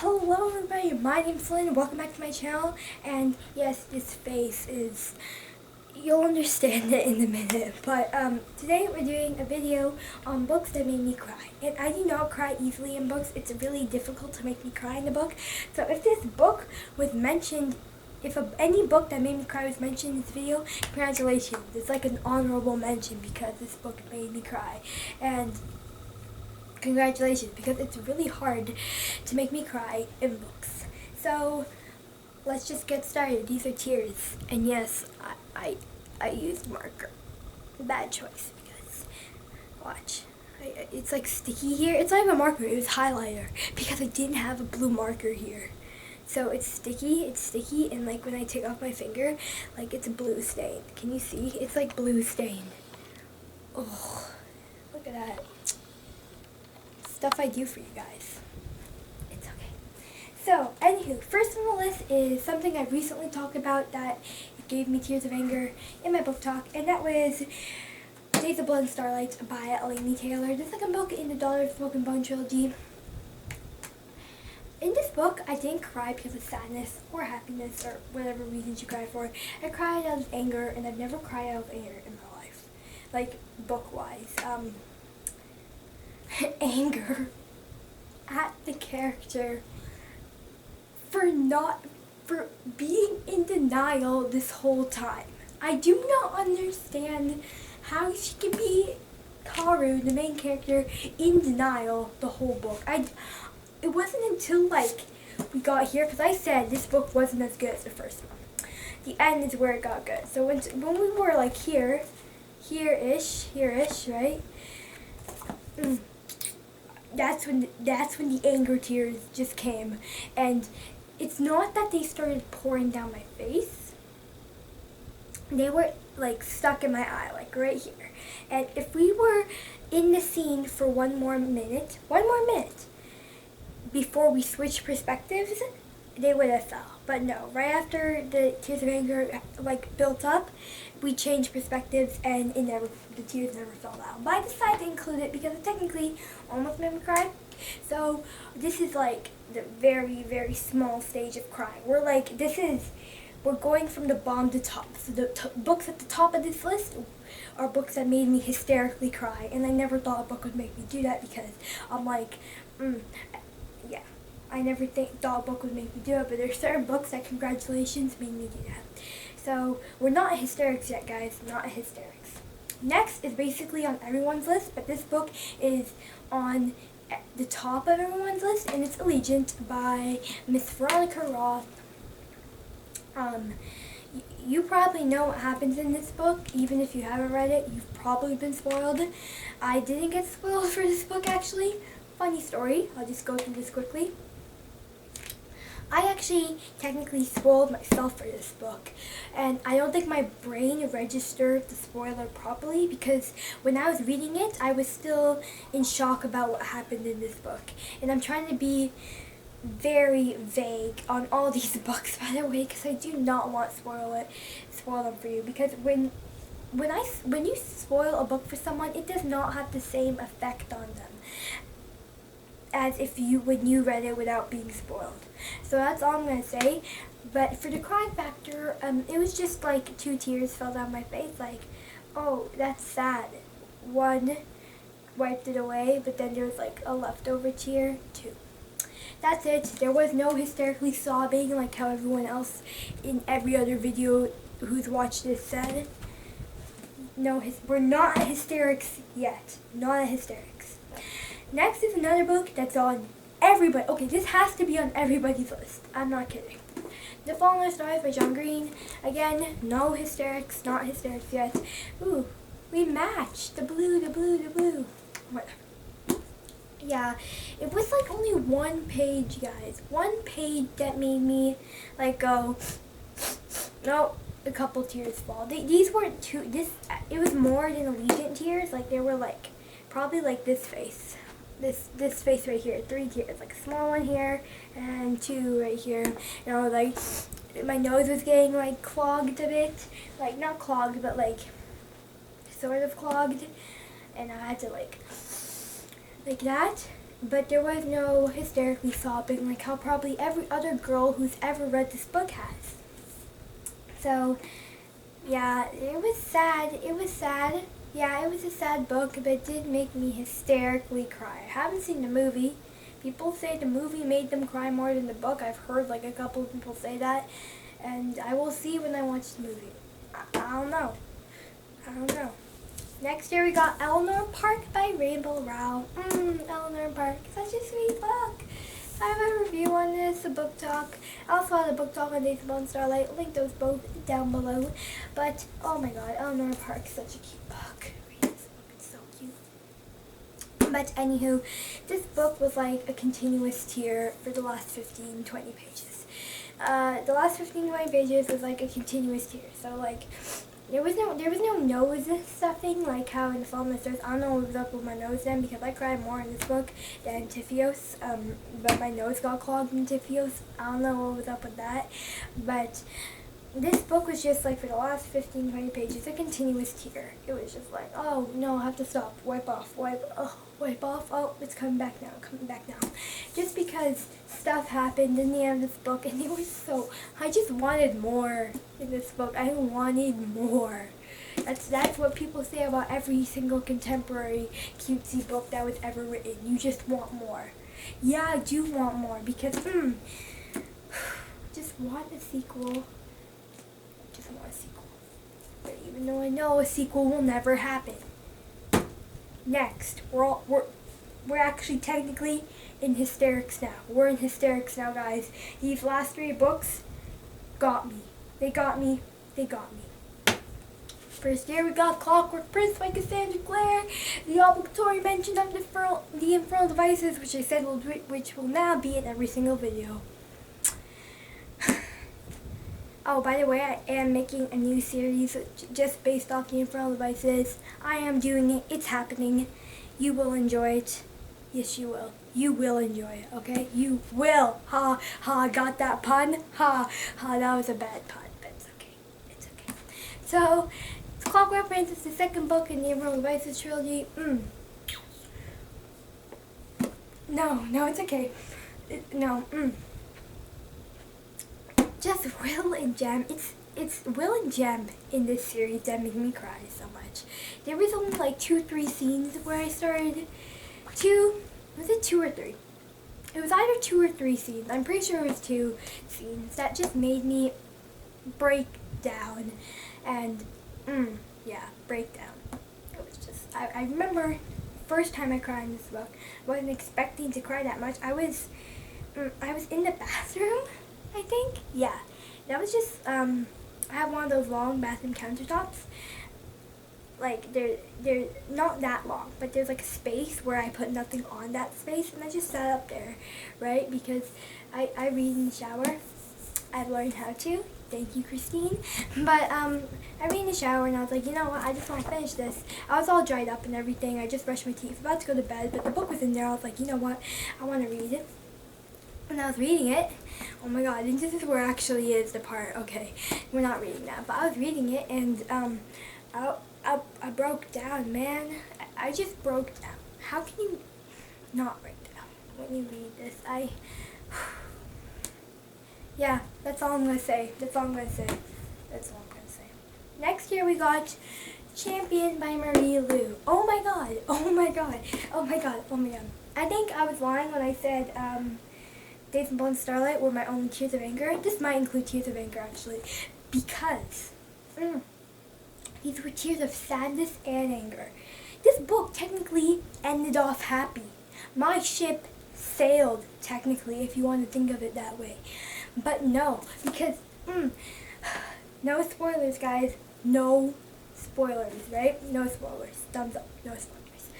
Hello everybody, my name's Lynn, welcome back to my channel, and yes, this face is, you'll understand it in a minute, but today we're doing a video on books that made me cry, and I do not cry easily in books. It's really difficult to make me cry in a book, so if this book was mentioned, any book that made me cry was mentioned in this video, congratulations, it's like an honorable mention because this book made me cry, and congratulations, because it's really hard to make me cry in books. So let's just get started. These are tears, and yes, I used marker. Bad choice because watch, it's like sticky here. It's not even a marker. It was highlighter because I didn't have a blue marker here. So it's sticky, and like when I take off my finger, like it's a blue stain. Can you see? It's like blue stain. Oh, look at that. Stuff I do for you guys. It's okay. So, anywho, first on the list is something I recently talked about that gave me tears of anger in my book talk, and that was Days of Blood and Starlights by Allegiant Taylor. The second book in the Daughter of Smoke and Bone trilogy. In this book, I didn't cry because of sadness or happiness or whatever reasons you cry for. I cried out of anger, and I've never cried out of anger in my life. Like, book-wise. Anger at the character for being in denial this whole time. I do not understand how she can be Karu, the main character, in denial the whole book. It wasn't until like we got here, because I said this book wasn't as good as the first one. The end is where it got good. So when we were like here-ish, right? That's when the anger tears just came, and it's not that they started pouring down my face. They were like stuck in my eye, like right here. And if we were in the scene for one more minute before we switched perspectives, they would have fell. But no, right after the tears of anger like built up, we changed perspectives, and the tears never fell down. But I decided to include it because it technically almost made me cry. So this is like the very, very small stage of crying. We're going from the bottom to top. So the books at the top of this list are books that made me hysterically cry, and I never thought a book would make me do that because I'm like, yeah. I never thought a book would make me do it, but there's certain books that, congratulations, made me do that. So we're not at hysterics yet, guys. Not at hysterics. Next is basically on everyone's list, but this book is on the top of everyone's list, and it's Allegiant by Miss Veronica Roth. You probably know what happens in this book, even if you haven't read it. You've probably been spoiled. I didn't get spoiled for this book, actually. Funny story. I'll just go through this quickly. I actually technically spoiled myself for this book, and I don't think my brain registered the spoiler properly because when I was reading it, I was still in shock about what happened in this book. And I'm trying to be very vague on all these books, by the way, because I do not want to spoil them for you, because when you spoil a book for someone, it does not have the same effect on them as when you read it without being spoiled. So that's all I'm going to say. But for the cry factor, it was just like 2 tears fell down my face, like, oh, that's sad. 1 wiped it away, but then there was like a leftover tear, 2. That's it. There was no hysterically sobbing like how everyone else in every other video who's watched this said. No, we're not at hysterics yet. Not at hysterics. Next is another book that's on everybody. Okay, this has to be on everybody's list. I'm not kidding. The Fallen Stars by John Green. Again, no hysterics, not hysterics yet. Ooh, we matched. The blue. Whatever. Yeah, it was like only 1 page, guys. 1 page that made me like go, no, a couple tears fall. These weren't it was more than Allegiant tears. Like they were like, probably like this face. This face right here, 3 tears, like a small one here and 2 right here. You know, like my nose was getting like clogged a bit, like not clogged, but like sort of clogged, and I had to like that, but there was no hysterically sobbing like how probably every other girl who's ever read this book has. So, yeah, it was sad. It was sad. Yeah, it was a sad book, but it did make me hysterically cry. I haven't seen the movie. People say the movie made them cry more than the book. I've heard like a couple of people say that, and I will see when I watch the movie. I don't know. I don't know. Next year we got Elmo Park by Rainbow Rowell. Elmo Park, such a sweet book. I have a review on this, a book talk. I also had a book talk on Days of Starlight. Link those both down below. But, oh my god, Elmo Park, such a cute book. Read this book, it's so cute. But anywho, this book was like a continuous tier for the last 15, 20 pages. The last 15, 20 pages was like a continuous tier. So like, there was no nose stuffing like how in the Fall Misters. I don't know what was up with my nose then because I cried more in this book than Tifios. But my nose got clogged in Tifios. I don't know what was up with that. But this book was just like for the last 15, 20 pages, a continuous tear. It was just like, oh no, I have to stop, wipe off, wipe off, oh, it's coming back now. Just because stuff happened in the end of this book, and it was so, I just wanted more in this book. I wanted more. That's what people say about every single contemporary cutesy book that was ever written. You just want more. Yeah, I do want more because, just want a sequel. Just want a sequel. But even though I know a sequel will never happen. Next, we're actually technically in hysterics now. We're in hysterics now, guys. These last 3 books got me. They got me. First year we got Clockwork Prince by Cassandra Clare, the obligatory mention of the infernal devices, which I said which will now be in every single video. Oh, by the way, I am making a new series just based off the infernal devices. I am doing it. It's happening. You will enjoy it. Yes, you will. You will enjoy it, okay? You will. Ha, ha, got that pun? Ha, ha, that was a bad pun, but it's okay. It's okay. So, it's Clockwork Prince. It's the second book in the Infernal Devices trilogy. No, it's okay. Just Will and Jem. It's Will and Jem in this series that make me cry so much. There was only like 2 or 3 scenes where I started. Was it 2 or 3? It was either 2 or 3 scenes. I'm pretty sure it was 2 scenes that just made me break down. And, break down. It was just, I remember first time I cried in this book. I wasn't expecting to cry that much. I was in the bathroom, I think. Yeah. That was just, I have one of those long bathroom countertops. Like, they're not that long, but there's like a space where I put nothing on that space, and I just sat up there, right? Because I read in the shower. I've learned how to. Thank you, Christine. But, I read in the shower, and I was like, you know what, I just want to finish this. I was all dried up and everything. I just brushed my teeth, about to go to bed, but the book was in there. I was like, you know what, I want to read it. And I was reading it. Oh my god, and this is where actually is the part. Okay, we're not reading that, but I was reading it, and, I broke down, man. I just broke down. How can you not break down when you read this? Yeah, that's all I'm going to say. Next year we got Champion by Marie Lu. Oh my god. I think I was lying when I said, Days of Starlight were my only tears of anger. This might include tears of anger, actually. Because, these were tears of sadness and anger. This book technically ended off happy. My ship sailed, technically, if you want to think of it that way. But no, because, no spoilers, guys. No spoilers, right? No spoilers. Thumbs up. No spoilers.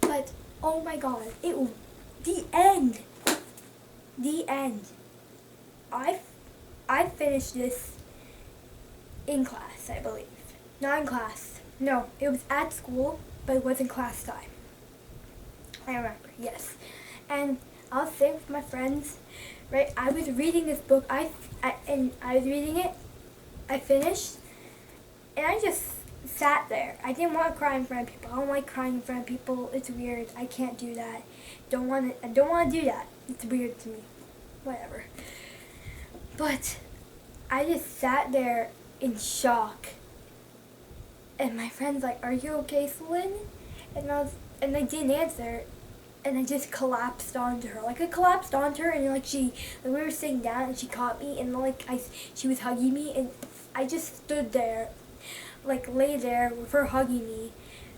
But, oh my god, the end. I finished this in class, I believe. Not in class. No, it was at school, but it wasn't class time. I remember, yes. And I was sitting with my friends, right? I was reading this book. I was reading it. I finished, and I just sat there. I didn't want to cry in front of people. I don't like crying in front of people. It's weird. I can't do that. I don't want to do that. It's weird to me. Whatever. But I just sat there in shock. And my friend's like, "Are you okay, Celine?" And I didn't answer. And I just collapsed onto her. Like, I collapsed onto her, and we were sitting down, and she caught me, and she was hugging me, and I just stood there, lay there with her hugging me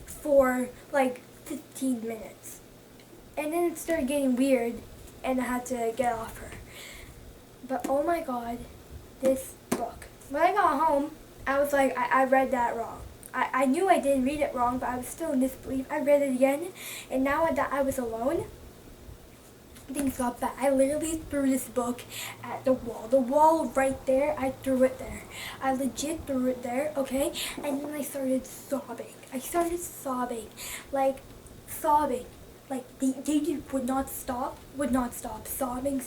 for 15 minutes. And then it started getting weird, and I had to get off her. But oh my God, this book. When I got home, I was like, I read that wrong. I knew I didn't read it wrong, but I was still in disbelief. I read it again, and now that I was alone, things got bad. I literally threw this book at the wall. The wall right there, I threw it there. I legit threw it there, okay? And then I started sobbing. Sobbing. They just would not stop. Sobbing.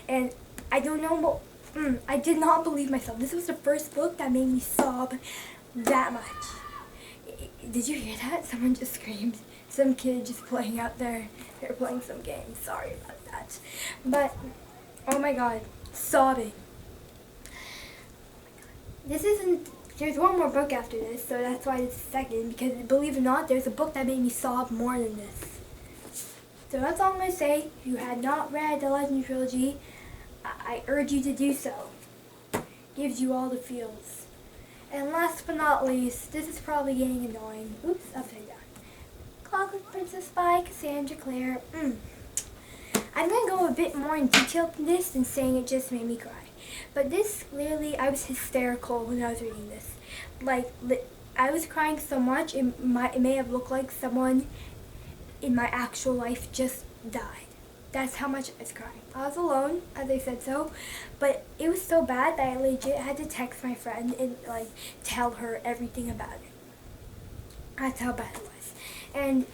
And I don't know what, I did not believe myself. This was the first book that made me sob that much. Did you hear that? Someone just screamed. Some kid just playing out there. They're playing some game. Sorry about that. But, oh my God, sobbing. There's one more book after this, so that's why it's second, because believe it or not, there's a book that made me sob more than this. So that's all I'm going to say. If you had not read the Legend trilogy, I urge you to do so. Gives you all the feels. And last but not least, this is probably getting annoying. Oops, upside down. Clockwork Princess by Cassandra Clare. I'm going to go a bit more in detail than this than saying it just made me cry. But this, clearly, I was hysterical when I was reading this. I was crying so much, it may have looked like someone in my actual life just died. That's how much I was crying. I was alone, as I said so, but it was so bad that I legit had to text my friend and tell her everything about it. That's how bad it was. And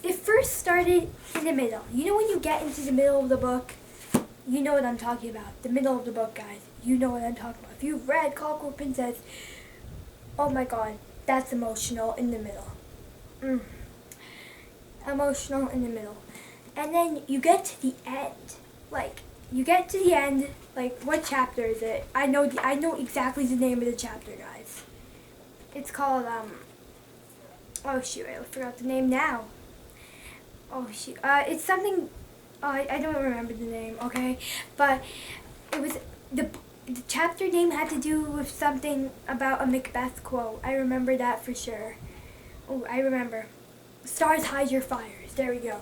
it first started in the middle. You know when you get into the middle of the book? You know what I'm talking about. The middle of the book, guys. You know what I'm talking about. If you've read Clockwork Princess, oh my God, that's emotional in the middle. Emotional in the middle. And then you get to the end. What chapter is it? I know exactly the name of the chapter, guys. It's called, oh shoot, I forgot the name now. Oh shoot, it's something, I don't remember the name, okay? But it was, the chapter name had to do with something about a Macbeth quote. I remember that for sure. Oh, I remember. Stars hide your fires. There we go.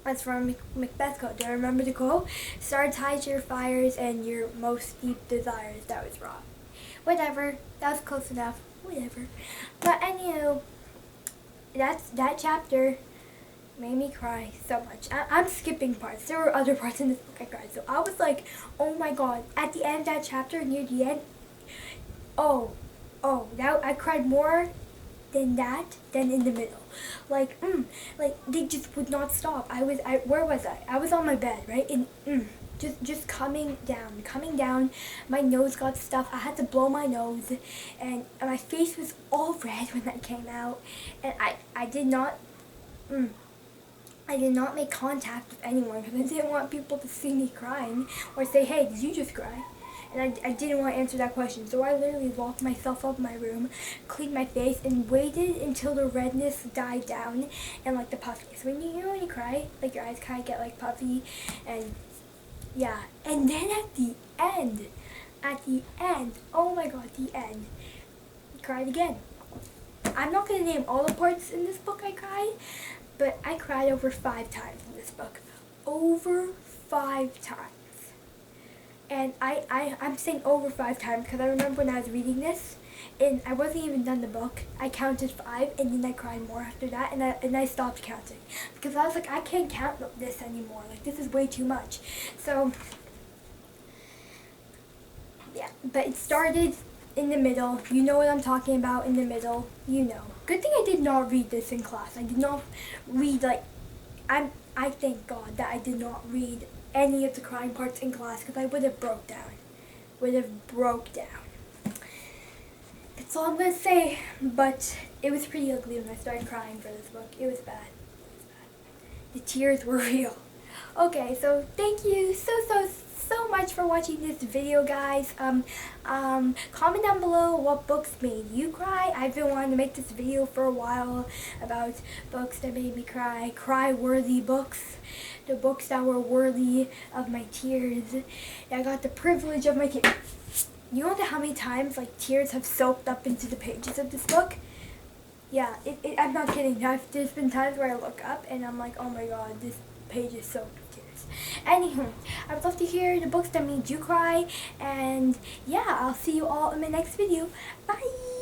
That's from Macbeth quote. Do I remember the quote? Stars hide your fires and your most deep desires. That was wrong. Whatever. That was close enough. Whatever. But anywho, that chapter made me cry so much. I'm skipping parts. There were other parts in this book I cried. So I was like, oh my God. At the end of that chapter, near the end, I cried more than in the middle. They just would not stop. Where was I? I was on my bed, right? And just coming down. My nose got stuffed. I had to blow my nose, and my face was all red when that came out. And I did not make contact with anyone because I didn't want people to see me crying or say, "Hey, did you just cry?" And I didn't want to answer that question, so I literally locked myself up in my room, cleaned my face, and waited until the redness died down and the puffiness. When you cry, your eyes kind of get puffy, and yeah. And then at the end, oh my God, the end, I cried again. I'm not going to name all the parts in this book I cried, but I cried over 5 times in this book. Over 5 times. And I'm saying over 5 times because I remember when I was reading this, and I wasn't even done the book. I counted 5, and then I cried more after that, and I stopped counting. Because I was like, I can't count this anymore. This is way too much. So, yeah. But it started in the middle. You know what I'm talking about in the middle. You know. Good thing I did not read this in class. I did not read, I thank God that I did not read any of the crying parts in class because I would have broke down. That's all I'm gonna say. But it was pretty ugly when I started crying for this book. It was bad. The tears were real. Okay, so thank you so much for watching this video, guys. Comment down below what books made you cry. I've been wanting to make this video for a while about books that made me cry, cry-worthy books, the books that were worthy of my tears. I got the privilege of my tears. You know how many times like tears have soaked up into the pages of this book? Yeah, I'm not kidding. There's been times where I look up and I'm like, oh my god, this page is soaked with tears. Anywho, I would love to hear the books that made you cry, and yeah, I'll see you all in my next video. Bye!